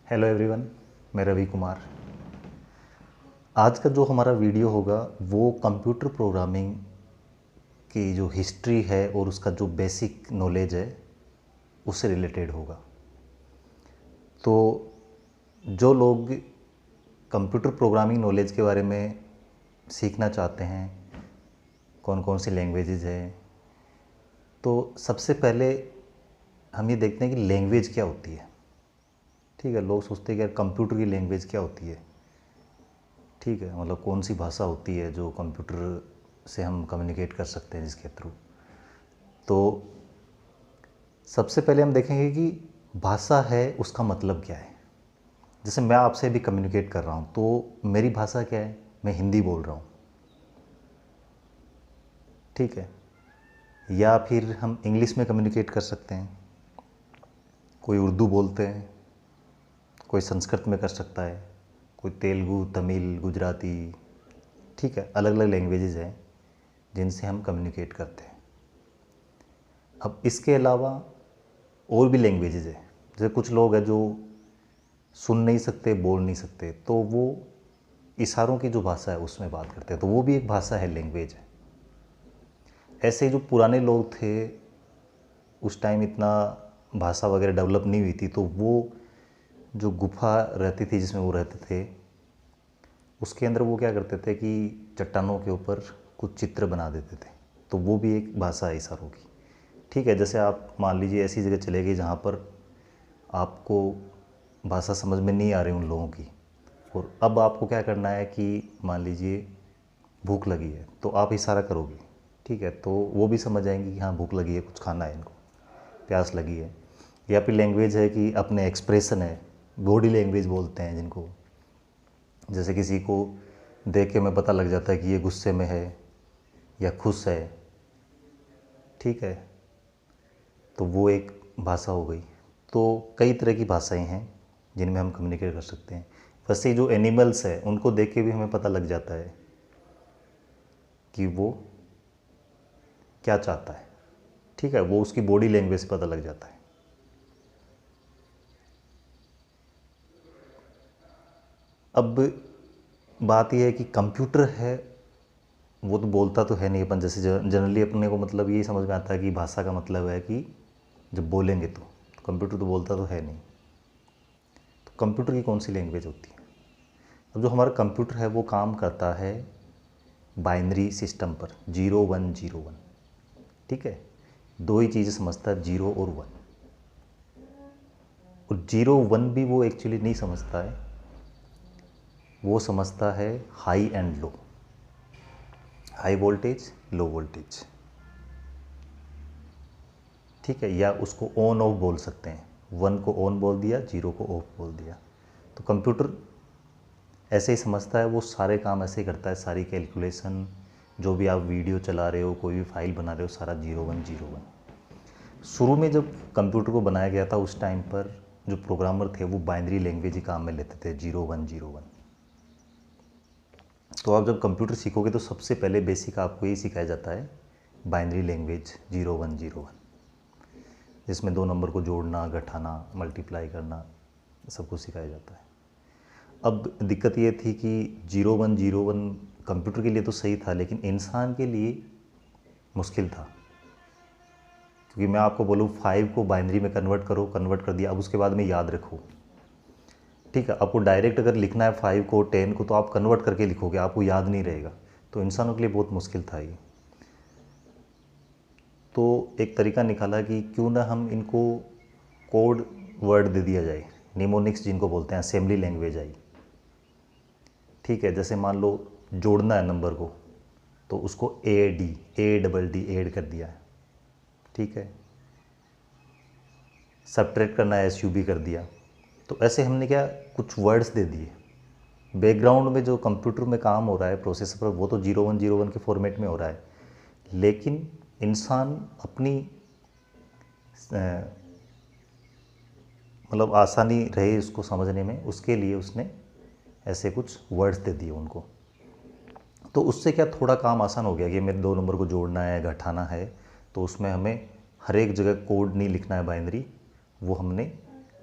Hello everyone, मैं रवि कुमार। आज का जो हमारा वीडियो होगा वो कंप्यूटर प्रोग्रामिंग की जो हिस्ट्री है और उसका जो बेसिक नॉलेज है उससे रिलेटेड होगा। तो जो लोग कंप्यूटर प्रोग्रामिंग नॉलेज के बारे में सीखना चाहते हैं, कौन कौन सी लैंग्वेजेस है, तो सबसे पहले हम ये देखते हैं कि लैंग्वेज क्या होती है। ठीक है, लोग सोचते हैं कि यार कंप्यूटर की लैंग्वेज क्या होती है। ठीक है, मतलब कौन सी भाषा होती है जो कंप्यूटर से हम कम्युनिकेट कर सकते हैं जिसके थ्रू। तो सबसे पहले हम देखेंगे कि भाषा है उसका मतलब क्या है। जैसे मैं आपसे भी कम्युनिकेट कर रहा हूँ तो मेरी भाषा क्या है, मैं हिंदी बोल रहा हूँ। ठीक है, या फिर हम इंग्लिश में कम्युनिकेट कर सकते हैं, कोई उर्दू बोलते हैं, कोई संस्कृत में कर सकता है, कोई तेलुगु, तमिल, गुजराती। ठीक है, अलग अलग लैंग्वेजेस हैं जिनसे हम कम्युनिकेट करते हैं। अब इसके अलावा और भी लैंग्वेजेस है। जैसे कुछ लोग हैं जो सुन नहीं सकते, बोल नहीं सकते, तो वो इशारों की जो भाषा है उसमें बात करते हैं, तो वो भी एक भाषा है, लैंग्वेज है। ऐसे ही जो पुराने लोग थे उस टाइम इतना भाषा वगैरह डेवलप नहीं हुई थी, तो वो जो गुफा रहती थी जिसमें वो रहते थे उसके अंदर वो क्या करते थे कि चट्टानों के ऊपर कुछ चित्र बना देते थे, तो वो भी एक भाषा है इशारों की। ठीक है, जैसे आप मान लीजिए ऐसी जगह चले गए जहाँ पर आपको भाषा समझ में नहीं आ रही उन लोगों की, और अब आपको क्या करना है कि मान लीजिए भूख लगी है तो आप इशारा करोगे। ठीक है, तो वो भी समझ आएंगे कि हाँ भूख लगी है, कुछ खाना है इनको, प्यास लगी है। या फिर लैंग्वेज है कि अपने एक्सप्रेशन है, बॉडी लैंग्वेज बोलते हैं जिनको। जैसे किसी को देख के हमें पता लग जाता है कि ये गुस्से में है या खुश है। ठीक है, तो वो एक भाषा हो गई। तो कई तरह की भाषाएं हैं जिनमें हम कम्युनिकेट कर सकते हैं। वैसे जो एनिमल्स है उनको देख के भी हमें पता लग जाता है कि वो क्या चाहता है। ठीक है, वो उसकी बॉडी लैंग्वेज से पता लग जाता है। अब बात यह है कि कंप्यूटर है वो तो बोलता तो है नहीं। अपन जैसे जनरली अपने को मतलब यही समझ में आता है कि भाषा का मतलब है कि जब बोलेंगे तो कंप्यूटर तो बोलता तो है नहीं। तो कंप्यूटर की कौन सी लैंग्वेज होती है। अब जो हमारा कंप्यूटर है वो काम करता है बाइनरी सिस्टम पर, 0101। ठीक है, दो ही चीज़ें समझता है, 0 और 1। और 0 1 भी वो एक्चुअली नहीं समझता है, वो समझता है high and low, high voltage, low voltage. ठीक है, या उसको ऑन ऑफ बोल सकते हैं। 1 को ऑन बोल दिया, 0 को ऑफ बोल दिया। तो कंप्यूटर ऐसे ही समझता है, वो सारे काम ऐसे ही करता है, सारी कैलकुलेशन, जो भी आप वीडियो चला रहे हो, कोई भी फाइल बना रहे हो, सारा 0101। शुरू में जब कंप्यूटर को बनाया गया था उस टाइम पर जो प्रोग्रामर थे वो बाइनरी लैंग्वेज ही काम में लेते थे, 0101। तो आप जब कंप्यूटर सीखोगे तो सबसे पहले बेसिक आपको यही सिखाया जाता है, बाइनरी लैंग्वेज 0101, जिसमें दो नंबर को जोड़ना, घटाना, मल्टीप्लाई करना, सब कुछ सिखाया जाता है। अब दिक्कत ये थी कि 0101 कंप्यूटर के लिए तो सही था लेकिन इंसान के लिए मुश्किल था। क्योंकि मैं आपको बोलूँ 5 को बाइनरी में कन्वर्ट करो, कन्वर्ट कर दिया, अब उसके बाद में याद रखो। ठीक है, आपको डायरेक्ट अगर लिखना है 5 को 10 को तो आप कन्वर्ट करके लिखोगे, आपको याद नहीं रहेगा। तो इंसानों के लिए बहुत मुश्किल था ये। तो एक तरीका निकाला कि क्यों ना हम इनको कोड वर्ड दे दिया जाए, निमोनिक्स जिनको बोलते हैं, असेंबली लैंग्वेज आई। ठीक है, जैसे मान लो जोड़ना है नंबर को तो उसको AD ऐड कर दिया है। ठीक है, सब्ट्रैक्ट करना है, SUB कर दिया। तो ऐसे हमने क्या कुछ वर्ड्स दे दिए। बैकग्राउंड में जो कंप्यूटर में काम हो रहा है प्रोसेसर पर वो तो 0101 के फॉर्मेट में हो रहा है, लेकिन इंसान अपनी मतलब आसानी रहे उसको समझने में, उसके लिए उसने ऐसे कुछ वर्ड्स दे दिए उनको। तो उससे क्या थोड़ा काम आसान हो गया कि मेरे दो नंबर को जोड़ना है, घटाना है, तो उसमें हमें हर एक जगह कोड नहीं लिखना है बाइनरी, वो हमने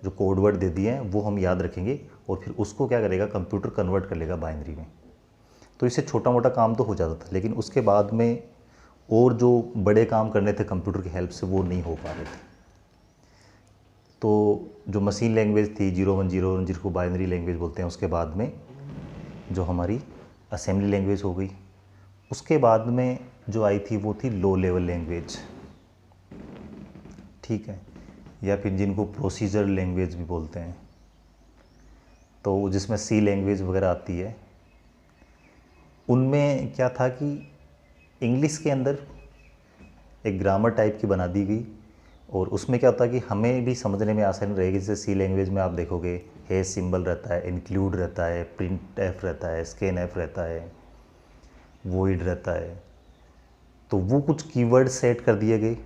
जो कोड वर्ड दे दिए हैं वो हम याद रखेंगे और फिर उसको क्या करेगा, कंप्यूटर कन्वर्ट कर लेगा बाइनरी में। तो इससे छोटा मोटा काम तो हो जाता था, लेकिन उसके बाद में और जो बड़े काम करने थे कंप्यूटर की हेल्प से वो नहीं हो पा रहे थे। तो जो मशीन लैंग्वेज थी 0101 जिसको बाइनरी लैंग्वेज बोलते हैं, उसके बाद में जो हमारी असेंबली लैंग्वेज हो गई, उसके बाद में जो आई थी वो थी लो लेवल लैंग्वेज, ठीक है, या फिर जिनको प्रोसीजर लैंग्वेज भी बोलते हैं, तो जिसमें सी लैंग्वेज वगैरह आती है। उनमें क्या था कि इंग्लिश के अंदर एक ग्रामर टाइप की बना दी गई और उसमें क्या होता है कि हमें भी समझने में आसानी रहेगी। जैसे सी लैंग्वेज में आप देखोगे है सिंबल रहता है, इंक्लूड रहता है, प्रिंट एफ रहता है, स्कैन एफ रहता है, वॉइड रहता है। तो वो कुछ कीवर्ड सेट कर दिए गए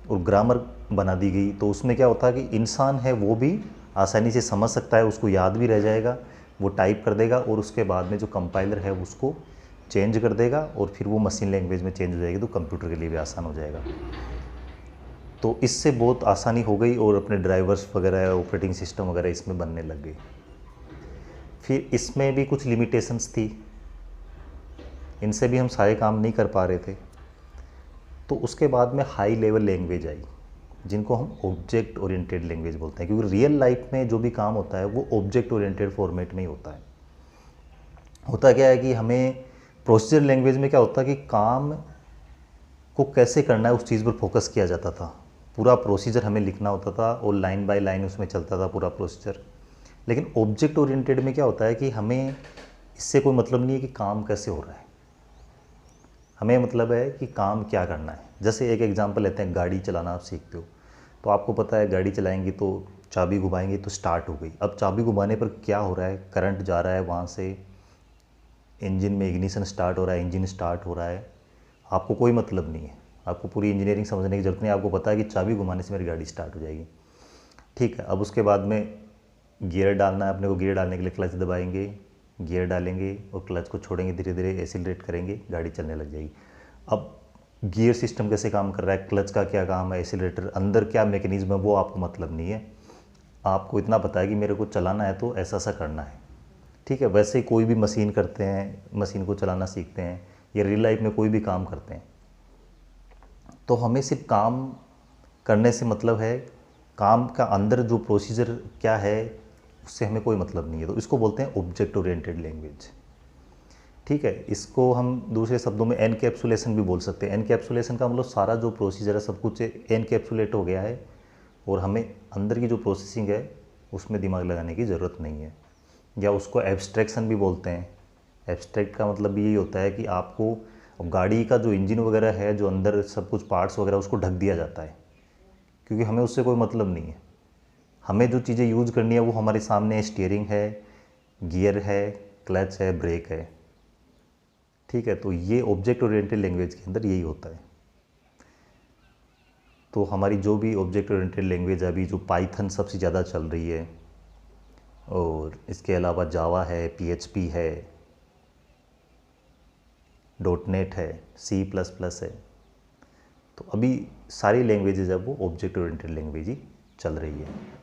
और ग्रामर बना दी गई। तो उसमें क्या होता है कि इंसान है वो भी आसानी से समझ सकता है, उसको याद भी रह जाएगा, वो टाइप कर देगा और उसके बाद में जो कंपाइलर है उसको चेंज कर देगा और फिर वो मशीन लैंग्वेज में चेंज हो जाएगी, तो कंप्यूटर के लिए भी आसान हो जाएगा। तो इससे बहुत आसानी हो गई और अपने ड्राइवर्स वगैरह, ऑपरेटिंग सिस्टम वगैरह इसमें बनने लग गए। फिर इसमें भी कुछ लिमिटेशंस थी, इनसे भी हम सारे काम नहीं कर पा रहे थे। तो उसके बाद में हाई लेवल लैंग्वेज आई, जिनको हम ऑब्जेक्ट ओरिएंटेड लैंग्वेज बोलते हैं, क्योंकि रियल लाइफ में जो भी काम होता है वो ऑब्जेक्ट ओरिएंटेड फॉर्मेट में ही होता है। होता क्या है कि हमें प्रोसीजर लैंग्वेज में क्या होता है कि काम को कैसे करना है उस चीज़ पर फोकस किया जाता था, पूरा प्रोसीजर हमें लिखना होता था और लाइन बाय लाइन उसमें चलता था पूरा प्रोसीजर। लेकिन ऑब्जेक्ट ओरिएंटेड में क्या होता है कि हमें इससे कोई मतलब नहीं है कि काम कैसे हो रहा है, हमें मतलब है कि काम क्या करना है। जैसे एक एग्जांपल लेते हैं, गाड़ी चलाना आप सीखते हो, तो आपको पता है गाड़ी चलाएंगे तो चाबी घुमाएंगे तो स्टार्ट हो गई। अब चाबी घुमाने पर क्या हो रहा है, करंट जा रहा है, वहाँ से इंजन में इग्निशन स्टार्ट हो रहा है, इंजन स्टार्ट हो रहा है, आपको कोई मतलब नहीं है, आपको पूरी इंजीनियरिंग समझने की जरूरत नहीं है, आपको पता है कि चाबी घुमाने से मेरी गाड़ी स्टार्ट हो जाएगी, ठीक है। अब उसके बाद में गियर डालना है अपने को, गियर डालने के लिए क्लच दबाएंगे, गियर डालेंगे और क्लच को छोड़ेंगे, धीरे धीरे एक्सीलरेट करेंगे, गाड़ी चलने लग जाएगी। अब गियर सिस्टम कैसे काम कर रहा है, क्लच का क्या काम है, एक्सीलरेटर अंदर क्या मैकेनिज्म है, वो आपको मतलब नहीं है। आपको इतना पता है कि मेरे को चलाना है तो ऐसा ऐसा करना है, ठीक है। वैसे ही कोई भी मशीन करते हैं, मशीन को चलाना सीखते हैं, या रियल लाइफ में कोई भी काम करते हैं, तो हमें सिर्फ काम करने से मतलब है, काम का अंदर जो प्रोसीजर क्या है उससे हमें कोई मतलब नहीं है। तो इसको बोलते हैं ऑब्जेक्ट ओरिएंटेड लैंग्वेज, ठीक है। इसको हम दूसरे शब्दों में एनकैप्सुलेशन भी बोल सकते हैं। एनकैप्सुलेशन का मतलब सारा जो प्रोसीजर है सब कुछ एनकैप्सुलेट हो गया है और हमें अंदर की जो प्रोसेसिंग है उसमें दिमाग लगाने की ज़रूरत नहीं है, या उसको एब्स्ट्रैक्शन भी बोलते हैं। एब्स्ट्रैक्ट का मतलब भी यही होता है कि आपको गाड़ी का जो इंजन वगैरह है, जो अंदर सब कुछ पार्ट्स वगैरह, उसको ढक दिया जाता है, क्योंकि हमें उससे कोई मतलब नहीं है। हमें जो चीज़ें यूज़ करनी है वो हमारे सामने है, स्टीयरिंग है, गियर है, क्लच है, ब्रेक है, ठीक है। तो ये ऑब्जेक्ट ओरिएंटेड लैंग्वेज के अंदर यही होता है। तो हमारी जो भी ऑब्जेक्ट ओरिएंटेड लैंग्वेज अभी जो पाइथन सबसे ज़्यादा चल रही है, और इसके अलावा जावा है, PHP है, .NET है, C++ है, तो अभी सारी लैंग्वेजेज अब वो ऑब्जेक्ट ओरिएंटेड लैंग्वेज ही चल रही है।